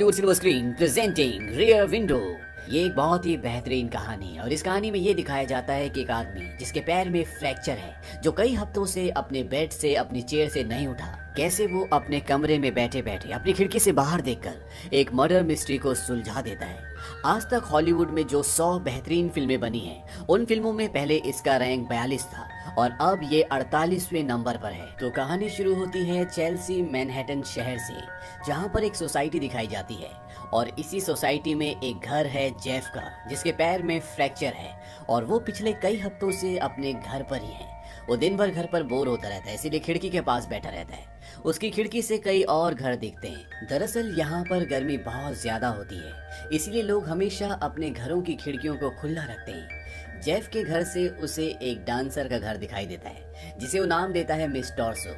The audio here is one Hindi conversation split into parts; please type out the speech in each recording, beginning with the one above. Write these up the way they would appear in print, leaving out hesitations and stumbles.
Hollywood silver screen presenting rear window. ये एक बहुत ही बेहतरीन कहानी है और इस कहानी में ये दिखाया जाता है कि एक आदमी जिसके पैर में फ्रैक्चर है, जो कई हफ्तों से अपने बेड से अपनी चेयर से नहीं उठा, कैसे वो अपने कमरे में बैठे बैठे अपनी खिड़की से बाहर देखकर एक मर्डर मिस्ट्री को सुलझा देता है। आज तक हॉलीवुड में जो 100 बेहतरीन फिल्में बनी हैं, उन फिल्मों में पहले इसका रैंक 42 था और अब ये 48वें नंबर पर है। तो कहानी शुरू होती है चेल्सी मैनहट्टन शहर से, जहाँ पर एक सोसाइटी दिखाई जाती है और इसी सोसाइटी में एक घर है जेफ का, जिसके पैर में फ्रैक्चर है और वो पिछले कई हफ्तों से अपने घर पर ही है। वो दिन भर घर पर बोर होता रहता है, इसीलिए खिड़की के पास बैठा रहता है। उसकी खिड़की से कई और घर दिखते हैं। दरअसल यहाँ पर गर्मी बहुत ज्यादा होती है, इसलिए लोग हमेशा अपने घरों की खिड़कियों को खुला रखते हैं। जेफ के घर से उसे एक डांसर का घर दिखाई देता है, जिसे वो नाम देता है मिस टॉर्सो।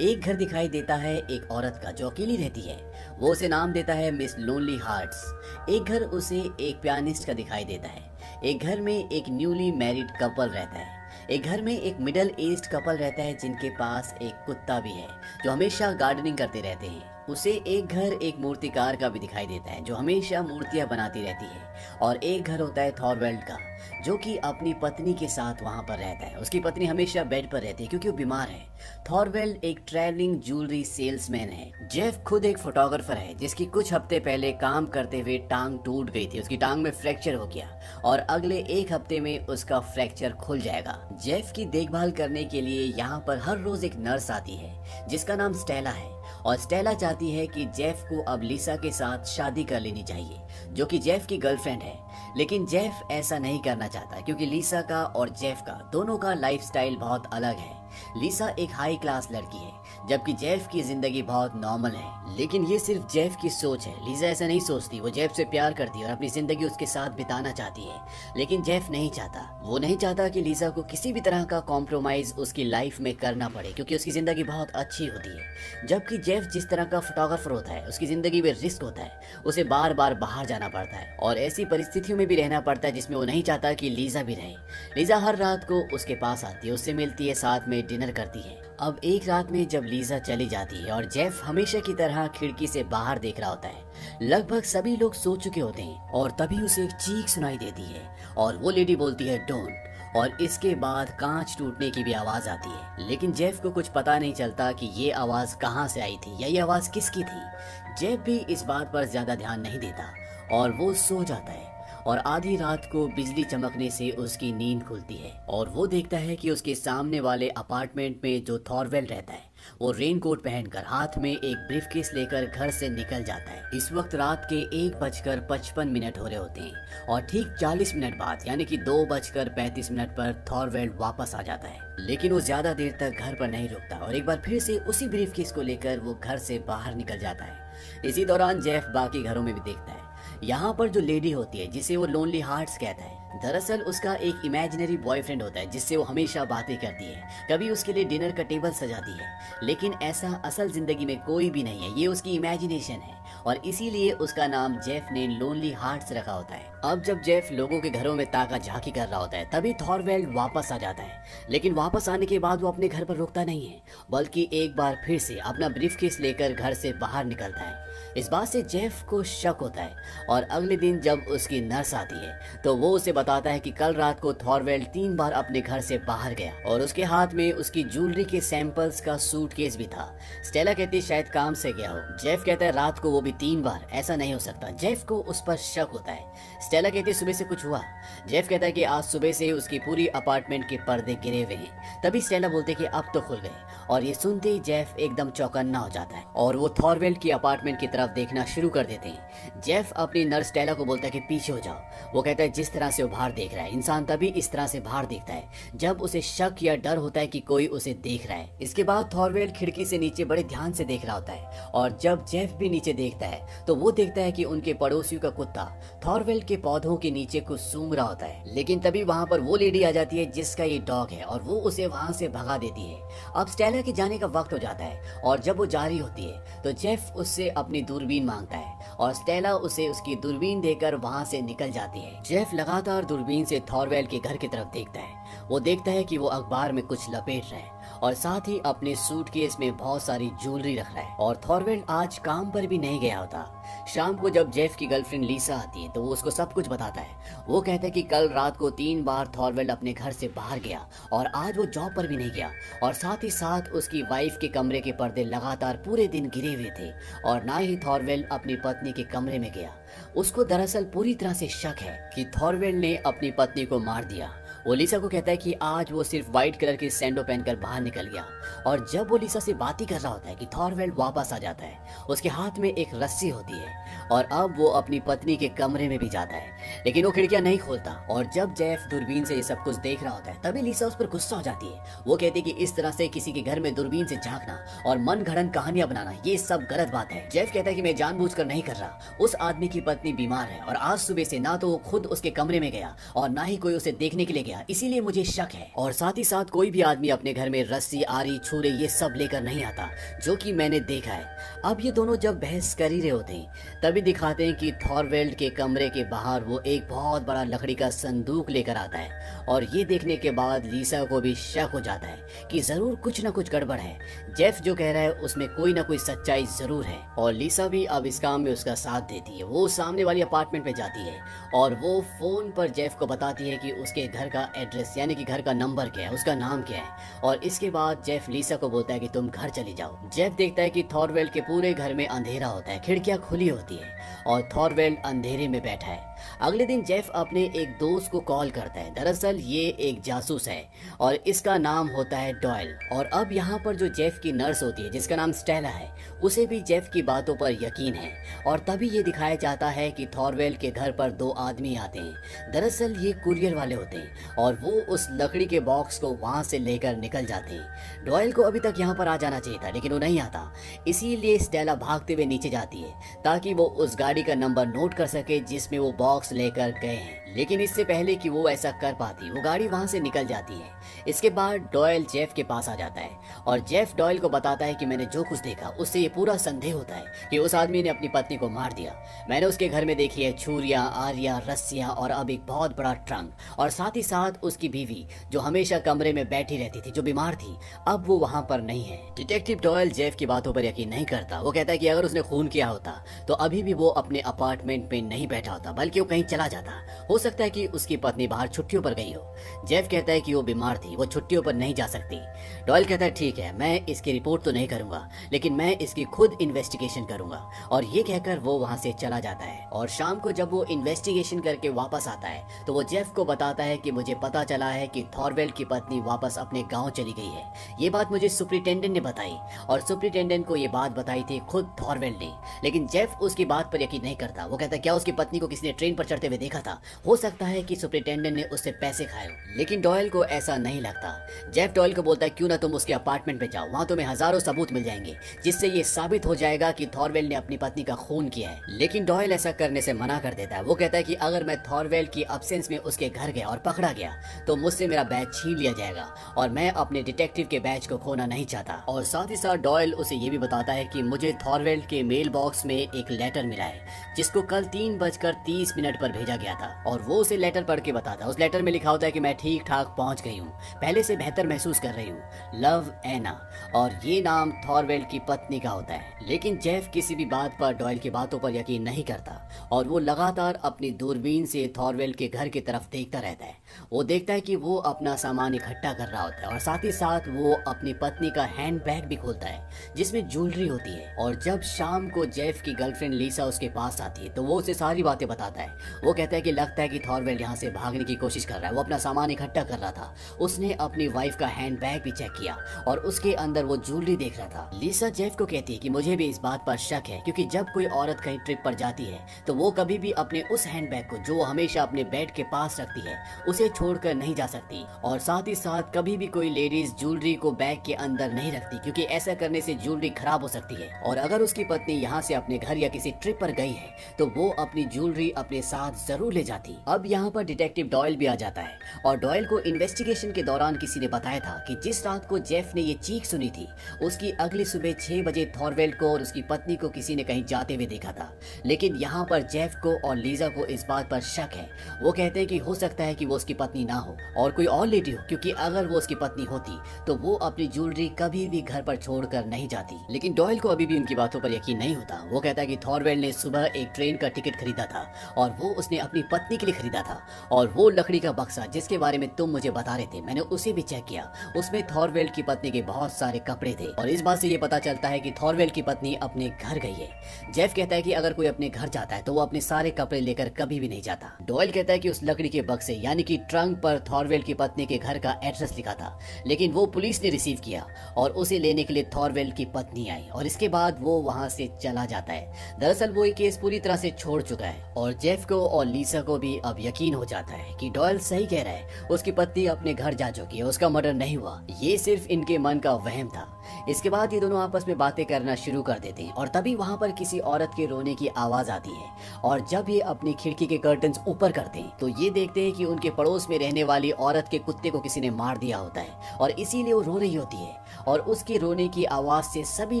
एक घर दिखाई देता है एक औरत का जो अकेली रहती है, वो उसे नाम देता है मिस लोनली हार्ट्स। एक घर उसे एक पियानिस्ट का दिखाई देता है। एक घर में एक न्यूली मैरिड कपल रहता है। एक घर में एक मिडिल एज्ड कपल रहता है जिनके पास एक कुत्ता भी है जो हमेशा गार्डनिंग करते रहते हैं। उसे एक घर एक मूर्तिकार का भी दिखाई देता है जो हमेशा मूर्तियां बनाती रहती है। और एक घर होता है थॉरवेल्ड का, जो कि अपनी पत्नी के साथ वहां पर रहता है। उसकी पत्नी हमेशा बेड पर रहती है क्योंकि वो बीमार है। थॉरवेल्ड एक ट्रैवलिंग ज्वेलरी सेल्समैन है। जेफ खुद एक फोटोग्राफर है जिसकी कुछ हफ्ते पहले काम करते हुए टांग टूट गई थी। उसकी टांग में फ्रैक्चर हो गया और अगले एक हफ्ते में उसका फ्रैक्चर खुल जाएगा। जेफ की देखभाल करने के लिए यहाँ पर हर रोज एक नर्स आती है जिसका नाम स्टेला है और स्टेला चाहती है कि जेफ को अब लिसा के साथ शादी कर लेनी चाहिए, जो कि जेफ की गर्लफ्रेंड है। लेकिन जेफ ऐसा नहीं करना चाहता क्योंकि लिसा का और जेफ का दोनों का लाइफस्टाइल बहुत अलग है। लिसा एक हाई क्लास लड़की है जबकि जेफ की जिंदगी बहुत नॉर्मल है। लेकिन ये सिर्फ जेफ की सोच है। लिसा ऐसा नहीं सोचती। वो जेफ से प्यार करती है और अपनी जिंदगी उसके साथ बिताना चाहती है। लेकिन जेफ नहीं चाहता। वो नहीं चाहता कि लिसा को किसी भी तरह का कॉम्प्रोमाइज उसकी लाइफ में करना पड़े क्योंकि उसकी जिंदगी बहुत अच्छी होती है। जबकि जेफ जिस तरह का फोटोग्राफर होता है, उसकी जिंदगी में रिस्क होता है। उसे बार बार बाहर जाना पड़ता है और ऐसी परिस्थितियों में भी रहना पड़ता है जिसमें वो नहीं चाहता कि लिसा भी रहे। लिसा हर रात को उसके पास आती है, उससे मिलती है, साथ में डिनर करती है। अब एक रात में जब लिसा चली जाती है और जेफ हमेशा की तरह खिड़की से बाहर देख रहा होता है, लगभग सभी लोग सो चुके होते हैं और तभी उसे एक चीख सुनाई देती है और वो लेडी बोलती है डोंट, और इसके बाद कांच टूटने की भी आवाज आती है। लेकिन जेफ को कुछ पता नहीं चलता कि ये आवाज कहाँ से आई थी या ये आवाज किसकी थी। जेफ भी इस बात पर ज्यादा ध्यान नहीं देता और वो सो जाता है और आधी रात को बिजली चमकने से उसकी नींद खुलती है और वो देखता है कि उसके सामने वाले अपार्टमेंट में जो थॉरवेल्ड रहता है, वो रेनकोट पहनकर हाथ में एक ब्रीफकेस लेकर घर से निकल जाता है। इस वक्त रात के 1:55 हो रहे होते हैं और ठीक 40 मिनट बाद यानी कि 2:35 पर थॉरवेल्ड वापस आ जाता है। लेकिन वो ज्यादा देर तक घर पर नहीं रुकता और एक बार फिर से उसी ब्रीफकेस को लेकर वो घर से बाहर निकल जाता है। इसी दौरान जेफ बाकी घरों में भी देखता है। यहाँ पर जो लेडी होती है जिसे वो लोनली हार्ट्स कहता है, दरअसल उसका एक इमेजिनरी बॉयफ्रेंड होता है जिससे वो हमेशा बातें करती है, कभी उसके लिए डिनर का टेबल सजाती है। लेकिन ऐसा असल जिंदगी में कोई भी नहीं है, ये उसकी इमेजिनेशन है और इसीलिए उसका नाम जेफ ने लोनली हार्ट्स रखा होता है। अब जब जेफ लोगों के घरों में ताका झाकी कर रहा होता है, तभी थॉरवेल्ड वापस आ जाता है। लेकिन वापस आने के बाद वो अपने घर पर रुकता नहीं है, बल्कि एक बार फिर से अपना ब्रीफकेस लेकर घर से बाहर निकलता है। इस बात से जेफ को शक होता है और अगले दिन जब उसकी नर्स आती है तो वो उसे बताता है कि कल रात को थॉरवेल्ड 3 बार अपने घर से बाहर गया और उसके हाथ में उसकी ज्वेलरी के सैंपल्स का सूटकेस भी था। स्टेला कहती शायद काम से गया हो। जेफ कहता है रात को वो भी 3 बार, ऐसा नहीं हो सकता। जेफ को उस पर शक होता है। स्टेला कहती सुबह से कुछ हुआ। जेफ कहता है कि आज सुबह से उसकी पूरी अपार्टमेंट के पर्दे गिरे हुए हैं। तभी स्टेला बोलते कि अब तो खुल गए और ये सुनते ही जेफ एकदम चौकन्ना हो जाता है और वो थॉरवेल्ड की अपार्टमेंट की तरफ देखना शुरू कर देते हैं। जेफ अपनी नर्स स्टेला को बोलता है कि पीछे हो जाओ। वो कहता है जिस तरह से वो बाहर देख रहा है, इंसान तभी इस तरह से बाहर देखता है जब उसे शक या डर होता है कि कोई उसे देख रहा है। इसके बाद थॉरवेल्ड खिड़की से नीचे बड़े ध्यान से देख रहा होता है और जब जेफ भी नीचे देखता है तो वो देखता है कि उनके पड़ोसियों का कुत्ता थॉरवेल्ड के पौधों के नीचे कुछ सूंघ रहा होता है। लेकिन तभी वहां पर वो लेडी आ जाती है जिसका ये डॉग है और वो उसे वहां से भगा देती है। अब स्टेला के जाने का वक्त हो जाता है और जब वो जा रही होती है तो जेफ उससे अपनी दूरबीन मांगता है और स्टेला उसे उसकी दूरबीन देकर वहां से निकल जाती है। जेफ लगातार दूरबीन से थॉरवेल्ड के घर की तरफ देखता है। वो देखता है कि वो अखबार में कुछ लपेट रहा है और साथ ही अपने सूटकेस में बहुत सारी ज्वेलरी रख रहा है। और थॉरवेल्ड आज काम पर भी नहीं गया होता। शाम को जब जेफ की गर्लफ्रेंड लीसा आती है तो वो उसको सब कुछ बताता है। वो कहता है कि कल रात को 3 बार थॉरवेल्ड अपने घर से बाहर गया और आज वो जॉब पर भी नहीं गया। और साथ ही साथ उसकी वाइफ के कमरे के पर्दे लगातार पूरे दिन गिरे हुए थे और ना ही थॉरवेल्ड अपनी पत्नी के कमरे में गया। उसको दरअसल पूरी तरह से शक है कि थॉरवेल्ड ने अपनी पत्नी को मार दिया। वो लीसा को कहता है कि आज वो सिर्फ व्हाइट कलर की सैंडो पहनकर बाहर निकल गया। और जब वो लीसा से बात ही कर रहा होता है कि थॉरवेल्ड वापस आ जाता है। उसके हाथ में एक रस्सी होती है और अब वो अपनी पत्नी के कमरे में भी जाता है, लेकिन वो खिड़कियां नहीं खोलता। और जब जेफ दूरबीन से ये सब कुछ देख रहा होता है तभी लीसा उस पर गुस्सा हो जाती है। वो कहती है कि इस तरह से किसी के घर में दूरबीन से झांकना और मन गढ़ंत कहानियां बनाना ये सब गलत बात है। जेफ कहता है कि मैं जानबूझकर नहीं कर रहा। उस आदमी की पत्नी बीमार है और आज सुबह से ना तो वो खुद उसके कमरे में गया और ना ही कोई उसे देखने के लिए गया, इसीलिए मुझे शक है। और साथ ही साथ कोई भी आदमी अपने घर में रस्सी, आरी, छुरे ये सब लेकर नहीं आता, जो कि मैंने देखा है। अब ये दोनों जब बहस कर ही रहे होते हैं तभी दिखाते हैं कि थॉरवेल्ड के कमरे के बाहर वो एक बहुत बड़ा लकड़ी का संदूक लेकर आता है। और ये देखने के बाद लीसा को भी शक हो जाता है कि जरूर कुछ ना कुछ गड़बड़ है। जेफ जो कह रहा है उसमें कोई ना कोई सच्चाई जरूर है। और लीसा भी अब इस काम में उसका साथ देती है। वो सामने वाली अपार्टमेंट पे जाती है और वो फोन पर जेफ को बताती है कि उसके घर का एड्रेस यानी कि घर का नंबर क्या है, उसका नाम क्या है। और इसके बाद जेफ लीसा को बोलता है कि तुम घर चली जाओ। जेफ देखता है कि थॉरवेल्ड के पूरे घर में अंधेरा होता है, खिड़कियां खुली होती है और थॉरवेल्ड अंधेरे में बैठा है। अगले दिन जेफ अपने एक दोस्त को कॉल करता है। दरअसल ये एक जासूस है और इसका नाम होता है डॉयल। और अब यहाँ पर जो जेफ की नर्स होती है जिसका नाम स्टेला है, उसे भी जेफ की बातों पर यकीन है। और तभी ये दिखाया जाता है कि थॉरवेल्ड के घर पर 2 आदमी आते हैं। दरअसल ये कुरियर वाले होते हैं और वो उस लकड़ी के बॉक्स को वहाँ से लेकर निकल जाते हैं। डॉयल को अभी तक यहाँ पर आ जाना चाहिए था लेकिन वो नहीं आता, इसीलिए स्टेला भागते हुए नीचे जाती है ताकि वो उस गाड़ी का नंबर नोट कर सके जिसमें वो बॉक्स लेकर गए हैं। लेकिन इससे पहले कि वो ऐसा कर पाती वो गाड़ी वहां से निकल जाती है। इसके बाद डॉयल जेफ के पास आ जाता है और जेफ डॉयल को बताता है कि मैंने जो कुछ देखा उससे ये पूरा संदेह होता है कि उस आदमी ने अपनी पत्नी को मार दिया। मैंने उसके घर में देखी है छुरियां, आरियां, रस्सियां और अब एक बहुत बड़ा ट्रंक। और साथ ही साथ उसकी बीवी जो हमेशा कमरे में बैठी रहती थी, जो बीमार थी, अब वो वहां पर नहीं है। डिटेक्टिव डॉयल जेफ की बातों पर यकीन नहीं करता। वो कहता है कि अगर उसने खून किया होता तो अभी भी वो अपने अपार्टमेंट में नहीं बैठा होता बल्कि वो कहीं चला जाता। हो सकता है कि उसकी पत्नी बाहर छुट्टियों पर गई हो। जेफ कहता है कि वो बीमार थी, वो छुट्टियों पर नहीं जा सकती। डॉयल कहता है ठीक है, मैं इसकी रिपोर्ट तो नहीं करूंगा लेकिन मैं इसकी खुद इन्वेस्टिगेशन करूंगा। और ये कहकर वो वहां से चला जाता है। और शाम को जब वो इन्वेस्टिगेशन करके वापस आता है तो वो जेफ को बताता है कि मुझे पता चला है कि थॉरवेल्ड की पत्नी वापस अपने गाँव चली गई है। ये बात मुझे सुपरिटेंडेंट ने बताई और सुपरिटेंडेंट को ये बात बताई थी खुद थॉरवेल्ड ने। लेकिन जेफ उसकी बात पर यकीन नहीं करता। वो कहता है क्या उसकी पत्नी को किसी ने ट्रेन पर चढ़ते हुए देखा था? हो सकता है कि सुपरिटेंडेंट ने उससे पैसे खाए हो। लेकिन डॉयल को ऐसा नहीं लगता। जेफ डॉयल को बोलता है क्यों ना तुम उसके अपार्टमेंट पे जाओ, वहां तुम्हें हजारों सबूत मिल जाएंगे जिससे ये साबित हो जाएगा कि थॉरवेल्ड ने अपनी पत्नी का खून किया है। लेकिन डॉयल ऐसा करने से मना कर देता है। वो कहता है कि अगर मैं थॉरवेल्ड की अब्सेंस में उसके घर गया और पकड़ा गया तो मुझसे मेरा बैच छीन लिया जाएगा और मैं अपने डिटेक्टिव के बैच को खोना नहीं चाहता। और साथ ही साथ डॉयल उसे ये भी बताता है कि मुझे थॉरवेल्ड के मेल बॉक्स में एक लेटर मिला है जिसको कल 3:30 पर भेजा गया था। और वो उसे लेटर पढ़ के बताता है। उस लेटर में लिखा होता है कि मैं ठीक ठाक पहुंच गई हूँ, पहले से बेहतर महसूस कर रही हूँ, लव एना। और ये नाम थॉरवेल्ड की पत्नी का होता है। लेकिन जेफ किसी भी बात पर डॉयल की बातों पर यकीन नहीं करता और वो लगातार अपनी दूरबीन से थॉरवेल्ड के घर की तरफ देखता रहता है। वो देखता है कि वो अपना सामान इकट्ठा कर रहा होता है और साथ ही साथ वो अपनी पत्नी का हैंड बैग भी खोलता है जिसमें ज्वेलरी होती है। और जब शाम को जेफ की गर्लफ्रेंड लीसा उसके पास आती है तो वो उसे सारी बातें बताता है। वो कहता है कि लगता है कि थॉरवेल्ड यहाँ से भागने की कोशिश कर रहा है, वो अपना सामान इकट्ठा कर रहा था। उसने अपनी वाइफ का हैंड बैग भी चेक किया और उसके अंदर वो ज्वेलरी देख रहा था। लीसा जेफ को कहती है कि मुझे भी इस बात पर शक है क्योंकि जब कोई औरत कहीं ट्रिप पर जाती है तो वो कभी भी अपने उस हैंड बैग को जो वो हमेशा अपने बेड के पास रखती है उसे छोड़कर नहीं जा सकती। और साथ ही साथ कभी भी कोई लेडीज ज्वेलरी को बैग के अंदर नहीं रखती क्योंकि ऐसा करने से ज्वेलरी खराब हो सकती है। और अगर उसकी पत्नी यहाँ से अपने घर या किसी ट्रिप पर गई है तो वो अपनी ज्वेलरी अपने साथ जरूर ले जाती। अब यहाँ पर डिटेक्टिव डॉयल भी आ जाता है और डॉयल को इन्वेस्टिगेशन के दौरान किसी ने बताया था कि जिस रात को जेफ ने ये चीख सुनी थी उसकी अगली सुबह 6 बजे थॉरवेल्ड को और उसकी पत्नी को किसी ने कहीं जाते हुए देखा था। लेकिन यहाँ पर जेफ को और लीजा को इस बात पर शक है। वो कहते हैं कि हो सकता है कि वो उसकी पत्नी ना हो और कोई और लेडी हो, क्योंकि अगर वो उसकी पत्नी होती तो वो अपनी ज्वेलरी कभी भी घर पर छोड़कर नहीं जाती। लेकिन डॉयल को अभी भी उनकी बातों पर यकीन नहीं होता। वो कहता है कि थॉरवेल्ड ने सुबह एक ट्रेन का टिकट खरीदा था और वो उसने अपनी पत्नी के लिए खरीदा था, और वो लकड़ी का बक्सा जिसके बारे में तुम मुझे बता रहे थे मैंने उसे भी चेक किया, उसमें थॉरवेल्ड की पत्नी के बहुत सारे कपड़े थे। और इस बात से ये पता चलता है कि थॉरवेल्ड की पत्नी अपने घर गई है। जेफ कहता है कि अगर कोई अपने घर जाता है तो वो अपने सारे कपड़े लेकर कभी भी नहीं जाता। डॉयल कहता है कि उस लकड़ी के बक्से यानी कि ट्रंक पर थॉरवेल्ड की पत्नी के घर का एड्रेस लिखा था, लेकिन वो पुलिस ने रिसीव किया और उसे लेने के लिए थॉरवेल्ड की पत्नी आई और इसके बाद वो वहां से चला जाता है। दरअसल वो ये केस पूरी तरह से छोड़ चुका है और जेफ को और लीसा को भी अब यकीन हो जाता है कि डॉयल सही कह रहा है, उसकी पत्नी अपने घर जा चुकी है, उसका मर्डर नहीं हुआ, ये सिर्फ इनके मन का वहम था। इसके बाद ये दोनों आपस में बातें करना शुरू कर देते हैं और तभी वहाँ पर किसी औरत के रोने की आवाज आती है और जब ये अपनी खिड़की के कर्टन्स ऊपर करते हैं तो ये देखते हैं कि उनके पड़ोस में रहने वाली औरत के कुत्ते को किसी ने मार दिया होता है और इसीलिए वो रो रही होती है। और उसके रोने की आवाज से सभी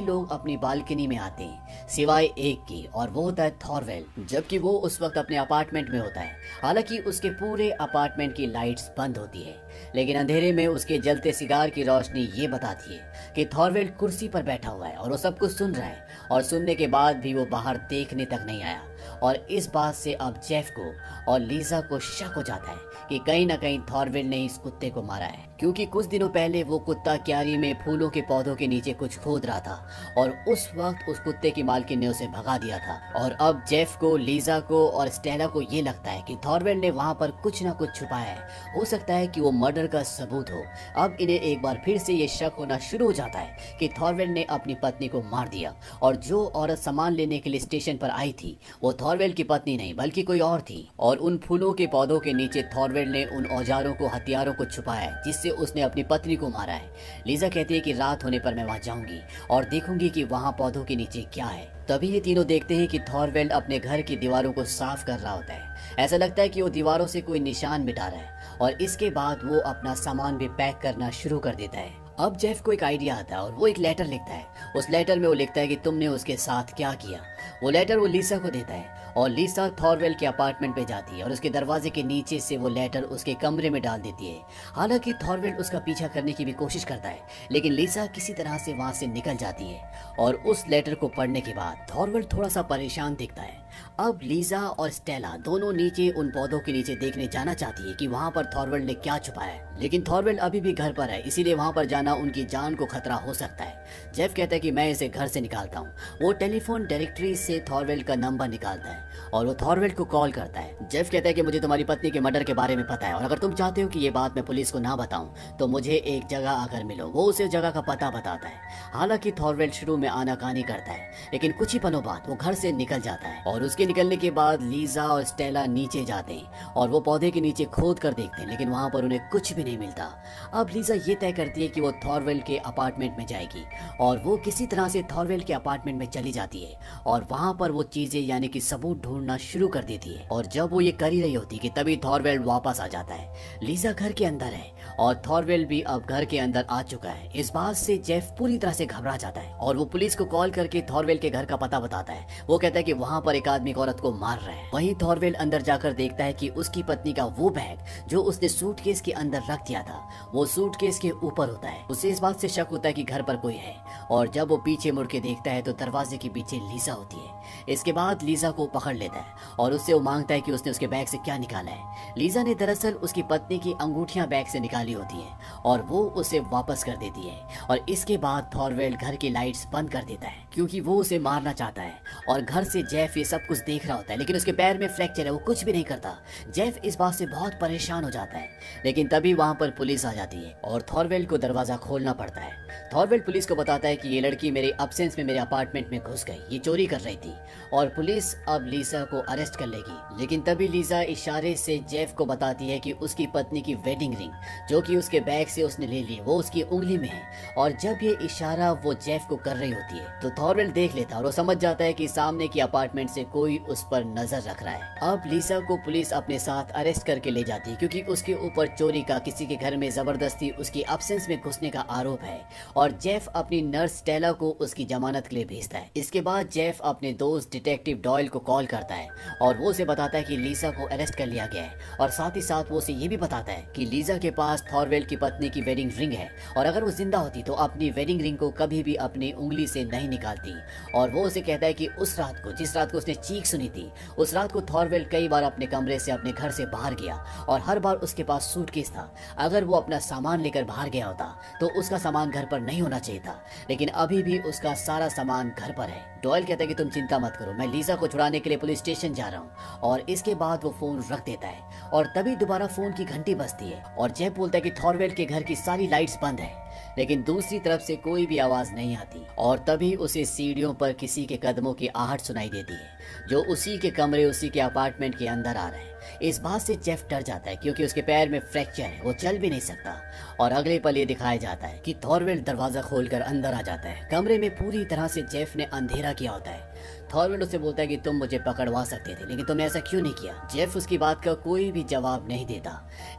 लोग अपनी बालकनी में आते हैं सिवाय एक की, और वो होता है थॉरवेल्ड, जबकि वो उस वक्त अपने अपार्टमेंट में होता है। हालांकि उसके पूरे अपार्टमेंट की लाइट्स बंद होती है, लेकिन अंधेरे में उसके जलते सिगार की रोशनी ये बताती है कि थॉरवेल्ड कुर्सी पर बैठा हुआ है और वो सब कुछ सुन रहा है, और सुनने के बाद भी वो बाहर देखने तक नहीं आया। और इस बात से अब जेफ को और लीजा को शक हो जाता है कि कहीं ना कहीं थॉरवेल्ड ने इस कुत्ते को मारा है, क्योंकि कुछ दिनों पहले वो कुत्ता क्यारी में फूलों के पौधों के नीचे कुछ खोद रहा था और उस वक्त उस कुत्ते की मालकिन ने उसे भगा दिया था। और अब जेफ को, लीजा को और स्टेला को ये लगता है कि थॉरवेल्ड ने वहाँ पर कुछ ना कुछ छुपाया है, हो सकता है कि वो मर्डर का सबूत हो। अब इन्हें एक बार फिर से ये शक होना शुरू हो जाता है कि थॉरवेल्ड ने अपनी पत्नी को मार दिया, और जो औरत सामान लेने के लिए स्टेशन पर आई थी वो थॉरवेल्ड की पत्नी नहीं बल्कि कोई और थी। और उन फूलों के पौधों के नीचे थॉरवेल्ड ने उन औजारों को, हथियारों को छुपाया है जिससे उसने अपनी पत्नी को मारा है। लीजा कहती है कि रात होने पर मैं वहां जाऊंगी और देखूंगी कि वहां पौधों के नीचे क्या है। तभी ये तीनों देखते हैं कि थॉरवेल्ड अपने घर की दीवारों को साफ कर रहा होता है। ऐसा लगता है कि वो दीवारों से कोई निशान मिटा रहा है और इसके बाद वो अपना सामान भी पैक करना शुरू कर देता है। अब जेफ को एक आइडिया आता है और वो एक लेटर लिखता है। उस लेटर में वो लिखता है कि तुमने उसके साथ क्या किया। वो लेटर वो लीसा को देता है और लीसा थॉरवेल्ड के अपार्टमेंट पे जाती है और उसके दरवाजे के नीचे से वो लेटर उसके कमरे में डाल देती है। हालांकि थॉरवेल्ड उसका पीछा करने की भी कोशिश करता है, लेकिन लीसा किसी तरह से वहां से निकल जाती है। और उस लेटर को पढ़ने के बाद थॉरवेल्ड थोड़ा सा परेशान दिखता है। अब लीजा और स्टेला दोनों नीचे उन पौधों के नीचे देखने जाना चाहती है कि वहाँ पर थॉरवेल्ड ने क्या छुपाया है, लेकिन थॉरवेल्ड अभी भी घर पर है, इसीलिए वहाँ पर जाना उनकी जान को खतरा हो सकता है। जेफ कहता है कि मैं इसे घर से निकालता हूँ। वो टेलीफोन डायरेक्टरी से थॉरवेल्ड का नंबर निकालता है और वो थॉरवेल्ड को कॉल करता है। जेफ कहता है कि मुझे तुम्हारी पत्नी के मर्डर के बारे में पता है और अगर तुम चाहते हो कि ये बात मैं पुलिस को ना बताऊं तो मुझे एक जगह आकर मिलो। वो उसे जगह का पता बताता है। हालांकि थॉरवेल्ड शुरू में आनाकानी करता है, लेकिन कुछ ही पलों बाद वो घर से निकल जाता है और उसके निकलने के बाद लीजा और स्टेला नीचे जाते हैं और वो पौधे के नीचे खोद कर देखते हैं, लेकिन वहां पर उन्हें कुछ भी नहीं मिलता। अब लीजा ये तय करती है कि वो थॉरवेल्ड के अपार्टमेंट में जाएगी और वो किसी तरह से थॉरवेल्ड के अपार्टमेंट में चली जाती है और वहां पर वो चीजें यानी कि सबूत ढूंढना शुरू कर देती है। और जब वो ये कर ही रही होती है कि तभी थॉरवेल्ड वापस आ जाता है। लीजा घर के अंदर है और थॉरवेल्ड भी अब घर के अंदर आ चुका है। इस बात से जेफ पूरी तरह से घबरा जाता है और वो पुलिस को कॉल करके थॉरवेल्ड के घर का पता बताता है। वो कहता है कि वहां पर एक आदमी एक औरत को मार रहा है। वहीं थॉरवेल्ड अंदर जाकर देखता है कि उसकी पत्नी का वो बैग जो उसने सूटकेस के अंदर रख दिया था वो सूटकेस के ऊपर होता है। उसे इस बात से शक होता है कि घर पर कोई है और जब वो पीछे मुड़ के देखता है तो दरवाजे के पीछे लीजा होती है। इसके बाद लीजा को पकड़ लेता है और उससे वो मांगता है कि उसने उसके बैग से क्या निकाला है। लीजा ने दरअसल उसकी पत्नी की अंगूठियां बैग से निकाली होती है और वो उसे वापस कर देती है। और इसके बाद थॉरवेल्ड घर की लाइट्स बंद कर देता है क्योंकि वो उसे मारना चाहता है और घर से जेफ ये सब कुछ देख रहा होता है, लेकिन उसके पैर में फ्रैक्चर है, वो कुछ भी नहीं करता। जेफ इस बात से बहुत परेशान हो जाता है, लेकिन तभी वहां पर पुलिस आ जाती है और थॉरवेल्ड को दरवाजा खोलना पड़ता है। थॉरवेल्ड पुलिस को बताता है कि ये लड़की मेरे अब्सेंस में मेरे अपार्टमेंट में घुस गई, ये चोरी कर रही थी और पुलिस अब लीसा को अरेस्ट कर लेगी। लेकिन तभी लीसा इशारे से जेफ को बताती है कि उसकी पत्नी की वेडिंग रिंग जो कि उसके बैग से उसने ले ली वो उसकी उंगली में है। और जब ये इशारा वो जेफ को कर रही होती है तो थॉरवेल्ड देख लेता है और वो समझ जाता है कि सामने की अपार्टमेंट से कोई उस पर नजर रख रहा है। अब लीसा को पुलिस अपने साथ अरेस्ट करके ले जाती है क्योंकि उसके ऊपर चोरी का, किसी के घर में जबरदस्ती उसकी अब्सेंस में घुसने का आरोप है और जेफ अपनी नर्स स्टेला को उसकी जमानत के लिए भेजता है। इसके बाद जेफ अपने दोस्त डिटेक्टिव डॉयल को कॉल करता है और वो उसे बताता है कि लीसा को अरेस्ट कर लिया गया है और साथ ही साथ वो उसे ये भी बताता है कि लीसा के पास थॉरवेल्ड की पत्नी की वेडिंग रिंग है और अगर वो जिंदा होती तो अपनी वेडिंग रिंग को कभी भी अपनी उंगली से नहीं निकालती। और वो उसे कहता है कि उस रात को, जिस रात को उसने चीख सुनी थी, उस रात को थॉरवेल्ड कई बार अपने कमरे से, अपने घर से बाहर गया और हर बार उसके पास सूटकेस था। अगर वो अपना सामान लेकर बाहर गया होता तो उसका सामान घर पर नहीं होना चाहिए था, लेकिन अभी भी उसका सारा सामान घर पर है। डॉयल कहता है कि तुम चिंता मत करो, मैं लीसा को छुड़ाने के लिए पुलिस स्टेशन जा रहा हूँ। और इसके बाद वो फोन रख देता है और तभी दोबारा फोन की घंटी बजती है और जेफ बोलता है कि थॉरवेल्ड के घर की सारी लाइट्स बंद है, लेकिन दूसरी तरफ से कोई भी आवाज नहीं आती। और तभी उसे सीढ़ियों पर किसी के कदमों की आहट सुनाई देती है जो उसी के कमरे, उसी के अपार्टमेंट के अंदर आ रहे हैं। इस बात से जेफ डर जाता है क्योंकि उसके पैर में फ्रैक्चर है, वो चल भी नहीं सकता। और अगले पल ये दिखाया जाता है कि थॉरवेल्ड दरवाजा खोलकर अंदर आ जाता है। कमरे में पूरी तरह से जेफ ने अंधेरा किया होता है। थॉरवेल्ड उससे बोलता है कि तुम मुझे पकड़वा सकते थे, लेकिन तुमने ऐसा क्यों नहीं किया। जेफ उसकी बात का कोई भी जवाब नहीं देता।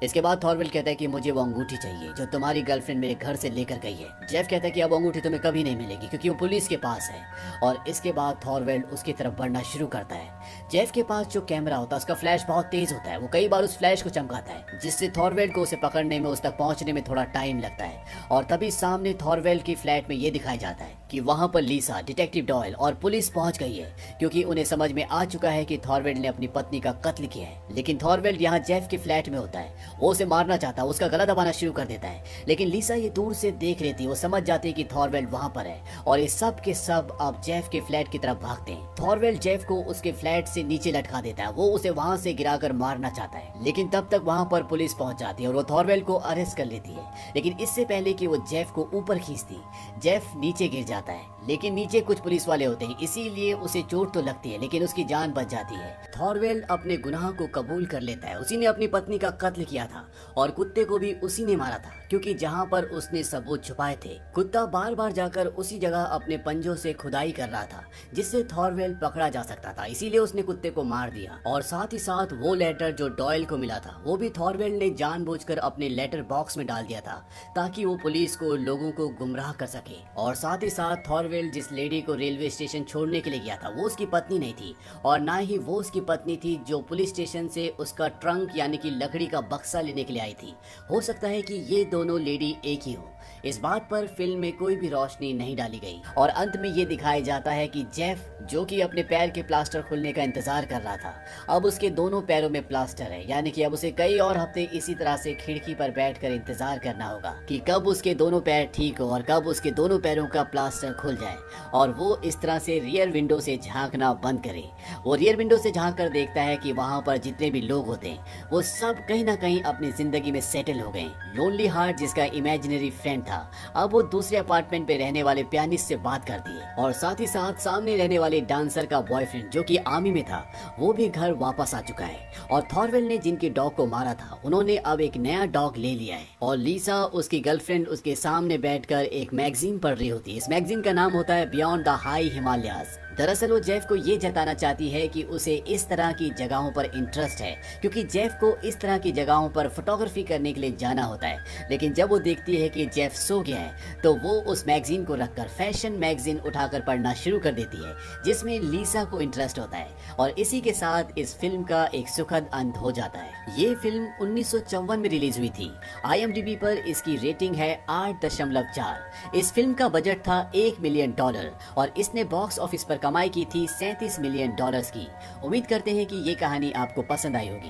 इसके बाद थॉरवेल्ड कहता है कि मुझे वो अंगूठी चाहिए जो तुम्हारी गर्लफ्रेंड मेरे घर से लेकर गई है। जेफ कहता है कि अब अंगूठी तुम्हें कभी नहीं मिलेगी क्योंकि वो पुलिस के पास है। और इसके बाद थॉरवेल्ड उसकी तरफ बढ़ना शुरू करता है। जेफ के पास जो कैमरा होता है उसका फ्लैश बहुत तेज होता है, वो कई बार उस फ्लैश को चमकाता है जिससे थॉरवेल्ड को उसे पकड़ने में, उस तक पहुंचने में थोड़ा टाइम लगता है। और तभी सामने थॉरवेल्ड की फ्लैट में ये दिखाया जाता है कि वहां पर लीसा, डिटेक्टिव डॉयल और पुलिस पहुंच गई है क्योंकि उन्हें समझ में आ चुका है कि थॉरवेल्ड ने अपनी पत्नी का कत्ल किया है। लेकिन थॉरवेल्ड यहाँ जेफ के फ्लैट में होता है, वो उसे मारना चाहता है, उसका गला दबाना शुरू कर देता है। लेकिन लीसा ये दूर से देख लेती है, वो समझ जाती है कि थॉरवेल्ड वहां पर है और ये सब के सब अब जेफ के फ्लैट की तरफ भागते हैं। थॉरवेल्ड जेफ को उसके फ्लैट से नीचे लटका देता है, वो उसे वहां से गिराकर मारना चाहता है। लेकिन तब तक वहां पर पुलिस पहुंच जाती है और वो थॉरवेल्ड को अरेस्ट कर लेती है। लेकिन इससे पहले कि वो जेफ को ऊपर खींचती, जेफ नीचे गिर जाता है। लेकिन नीचे कुछ पुलिस वाले होते हैं, इसीलिए उसे चोट तो लगती है लेकिन उसकी जान बच जाती है। थॉरवेल्ड अपने गुनाह को कबूल कर लेता है, उसी ने अपनी पत्नी का कत्ल किया था और कुत्ते को भी उसी ने मारा था क्योंकि जहां पर उसने सबूत छुपाए थे, कुत्ता बार बार जाकर उसी जगह अपने पंजों से खुदाई कर रहा था जिससे थॉरवेल्ड पकड़ा जा सकता था, इसीलिए उसने कुत्ते को मार दिया। और साथ ही साथ वो लेटर जो डॉयल को मिला था वो भी थॉरवेल्ड ने जानबूझकर अपने लेटर बॉक्स में डाल दिया था ताकि वो पुलिस को, लोगों को गुमराह कर सके। और साथ ही साथ थॉरवेल्ड जिस लेडी को रेलवे स्टेशन छोड़ने के लिए गया था वो उसकी पत्नी नहीं थी और ना ही वो उसकी पत्नी थी जो पुलिस स्टेशन से उसका ट्रंक यानी कि लकड़ी का बक्सा लेने के लिए आई थी। हो सकता है कि ये दोनों लेडी एक ही हो। इस बात पर फिल्म में कोई भी रोशनी नहीं डाली गई और अंत में ये दिखाया जाता है कि जेफ, जो कि अपने पैर के प्लास्टर खुलने का इंतजार कर रहा था, अब उसके दोनों पैरों में प्लास्टर है, यानी कि अब उसे कई और हफ्ते इसी तरह से खिड़की पर बैठकर इंतजार करना होगा कि कब उसके दोनों पैर ठीक हो और कब उसके दोनों पैरों का प्लास्टर खुल जाए और वो इस तरह से रियर विंडो से झांकना बंद करे। वो रियर विंडो से झांक कर देखता है कि वहाँ पर जितने भी लोग होते हैं वो सब कहीं ना कहीं अपनी जिंदगी में सेटल हो गए। लोनली हार्ट, जिसका इमेजिनरी फ्रेंड था, अब वो दूसरे अपार्टमेंट पे रहने वाले पियानिस्ट से बात करती है और साथ ही साथ सामने रहने वाले डांसर का बॉयफ्रेंड जो कि आर्मी में था वो भी घर वापस आ चुका है। और थॉरवेल्ड ने जिनके डॉग को मारा था उन्होंने अब एक नया डॉग ले लिया है और लीसा, उसकी गर्लफ्रेंड, उसके सामने बैठकर एक मैगजीन पढ़ रही होती है। इस मैगजीन का नाम होता है बियॉन्ड द हाई हिमालयाज। दरअसल वो जेफ को ये जताना चाहती है कि उसे इस तरह की जगहों पर इंटरेस्ट है क्योंकि जेफ को इस तरह की जगहों पर फोटोग्राफी करने के लिए जाना होता है। लेकिन जब वो देखती है कि जेफ सो गया है तो वो उस मैगजीन को रखकर फैशन मैगजीन उठाकर पढ़ना शुरू कर देती है जिसमें लीसा को इंटरेस्ट होता है। और इसी के साथ इस फिल्म का एक सुखद अंत हो जाता है। ये फिल्म 1954 में रिलीज हुई थी। IMDb पर इसकी रेटिंग है 8.4। इस फिल्म का बजट था $1 मिलियन और इसने बॉक्स ऑफिस पर कमाई की थी $37 मिलियन की। उम्मीद करते हैं कि ये कहानी आपको पसंद आई होगी।